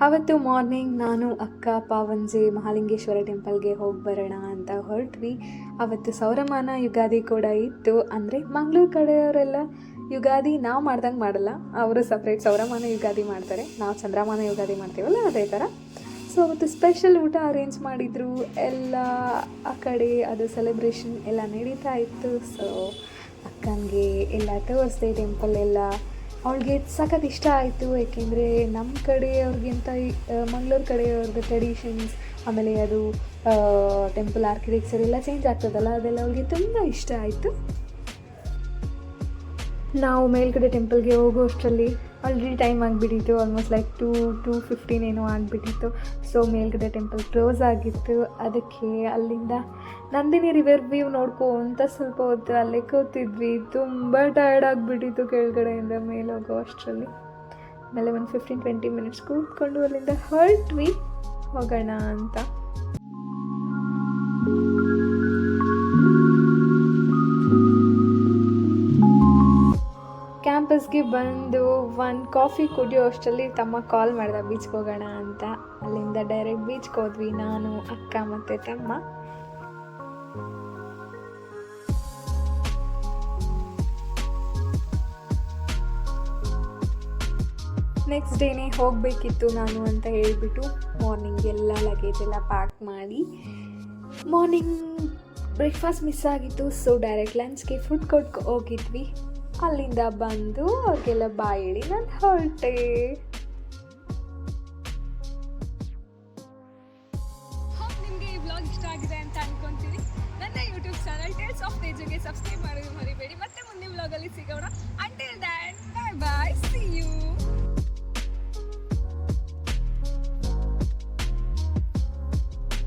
ಅವತ್ತು ಮಾರ್ನಿಂಗ್ ನಾನು ಅಕ್ಕ ಪಾವಂಜೆ ಮಹಾಲಿಂಗೇಶ್ವರ ಟೆಂಪಲ್ಗೆ ಹೋಗಿ ಬರೋಣ ಅಂತ ಹೊರಟ್ವಿ. ಅವತ್ತು ಸೌರಮಾನ ಯುಗಾದಿ ಕೂಡ ಇತ್ತು. ಅಂದರೆ ಮಂಗಳೂರು ಕಡೆಯವರೆಲ್ಲ ಯುಗಾದಿ ನಾವು ಮಾಡ್ದಂಗೆ ಮಾಡಲ್ಲ, ಅವರು ಸಪ್ರೇಟ್ ಸೌರಮಾನ ಯುಗಾದಿ ಮಾಡ್ತಾರೆ, ನಾವು ಚಂದ್ರಮಾನ ಯುಗಾದಿ ಮಾಡ್ತೀವಲ್ಲ ಅದೇ ಥರ. ಸೊ ಅವತ್ತು ಸ್ಪೆಷಲ್ ಊಟ ಅರೇಂಜ್ ಮಾಡಿದರು ಎಲ್ಲ ಆ ಕಡೆ, ಅದು ಸೆಲೆಬ್ರೇಷನ್ ಎಲ್ಲ ನಡೀತಾ ಇತ್ತು. ಸೊ ಅಕ್ಕನಿಗೆ ಎಲ್ಲ ತೋರಿಸ್ದೆ ಟೆಂಪಲ್ ಎಲ್ಲ. ಅವಳಿಗೆ ಸಖತ್ ಇಷ್ಟ ಆಯಿತು, ಏಕೆಂದರೆ ನಮ್ಮ ಕಡೆಯವ್ರಿಗಿಂತ ಮಂಗಳೂರು ಕಡೆಯವ್ರದ್ದು ಟ್ರೆಡಿಷನ್ಸ್, ಆಮೇಲೆ ಅದು ಟೆಂಪಲ್ ಆರ್ಕಿಟೆಕ್ಚರ್ ಎಲ್ಲ ಚೇಂಜ್ ಆಗ್ತದಲ್ಲ, ಅದೆಲ್ಲ ಅವಳಿಗೆ ತುಂಬ ಇಷ್ಟ ಆಯಿತು. ನಾವು ಮೇಲ್ಗಡೆ ಟೆಂಪಲ್ಗೆ ಹೋಗೋ ಅಷ್ಟರಲ್ಲಿ ಆಲ್ರೆಡಿ ಟೈಮ್ ಆಗಿಬಿಟ್ಟಿತ್ತು, ಆಲ್ಮೋಸ್ಟ್ ಲೈಕ್ 2:15 ಏನೋ ಆಗಿಬಿಟ್ಟಿತ್ತು. ಸೊ ಮೇಲ್ಗಡೆ ಟೆಂಪಲ್ ಕ್ಲೋಸ್ ಆಗಿತ್ತು. ಅದಕ್ಕೆ ಅಲ್ಲಿಂದ ನಂದಿನಿ ರಿವರ್ ವ್ಯೂ ನೋಡ್ಕೊಂತ ಸ್ವಲ್ಪ ಹೊತ್ತು ಅಲ್ಲೇ ಕೂತಿದ್ವಿ. ತುಂಬ ಟಯರ್ಡ್ ಆಗಿಬಿಟ್ಟಿತ್ತು ಕೆಳಗಡೆಯಿಂದ ಮೇಲೆ ಹೋಗೋ ಅಷ್ಟರಲ್ಲಿ. ಆಮೇಲೆ ಒಂದು 15-20 ಮಿನಿಟ್ಸ್ ಕೂತ್ಕೊಂಡು ಅಲ್ಲಿಂದ ಹೊರಟ್ವಿ ಹೋಗೋಣ ಅಂತ. ಕ್ಯಾಂಪಸ್ಗೆ ಬಂದು ಒಂದು ಕಾಫಿ ಕುಡಿಯೋ ಅಷ್ಟರಲ್ಲಿ ತಮ್ಮ ಕಾಲ್ ಮಾಡ್ದೆ ಬೀಚ್ಗೆ ಹೋಗೋಣ ಅಂತ. ಅಲ್ಲಿಂದ ಡೈರೆಕ್ಟ್ ಬೀಚ್ಗೆ ಹೋದ್ವಿ, ನಾನು ಅಕ್ಕ ಮತ್ತು ತಮ್ಮ. ನೆಕ್ಸ್ಟ್ ಡೇನೇ ಹೋಗಬೇಕಿತ್ತು ನಾನು ಅಂತ ಹೇಳಿಬಿಟ್ಟು ಮಾರ್ನಿಂಗ್ ಎಲ್ಲ ಲಗೇಜ್ ಎಲ್ಲ ಪ್ಯಾಕ್ ಮಾಡಿ, ಮಾರ್ನಿಂಗ್ ಬ್ರೇಕ್ಫಾಸ್ಟ್ ಮಿಸ್ ಆಗಿತ್ತು. ಸೊ ಡೈರೆಕ್ಟ್ ಲಂಚ್ಗೆ ಫುಡ್ ಕೋರ್ಟ್ ಹೋಗಿದ್ವಿ. ಅಲ್ಲಿಂದ ಬಂದು ಅವ್ರಿಗೆಲ್ಲ ಬಾಯ್ ಹೇಳಿ ನಾನು ಹೊರಟೆ. ನಿಮಗೆ ಈ ವ್ಲಾಗ್ ಇಷ್ಟ ಆಗಿದೆ ಅಂತ ಅನ್ಕೊಂತೀನಿ. ನನ್ನ ಯೂಟ್ಯೂಬ್ ಚಾನಲ್ ಟೇಲ್ಸ್ ಆಫ್ ತೇಜುಗೆ ಸಬ್ಸ್ಕ್ರೈಬ್ ಮಾಡೋದು ಮರಿಬೇಡಿ. ಮತ್ತೆ ಮುಂದಿನ ವ್ಲಾಗಲ್ಲಿ ಸಿಗೋಣ. Until then bye bye, see you.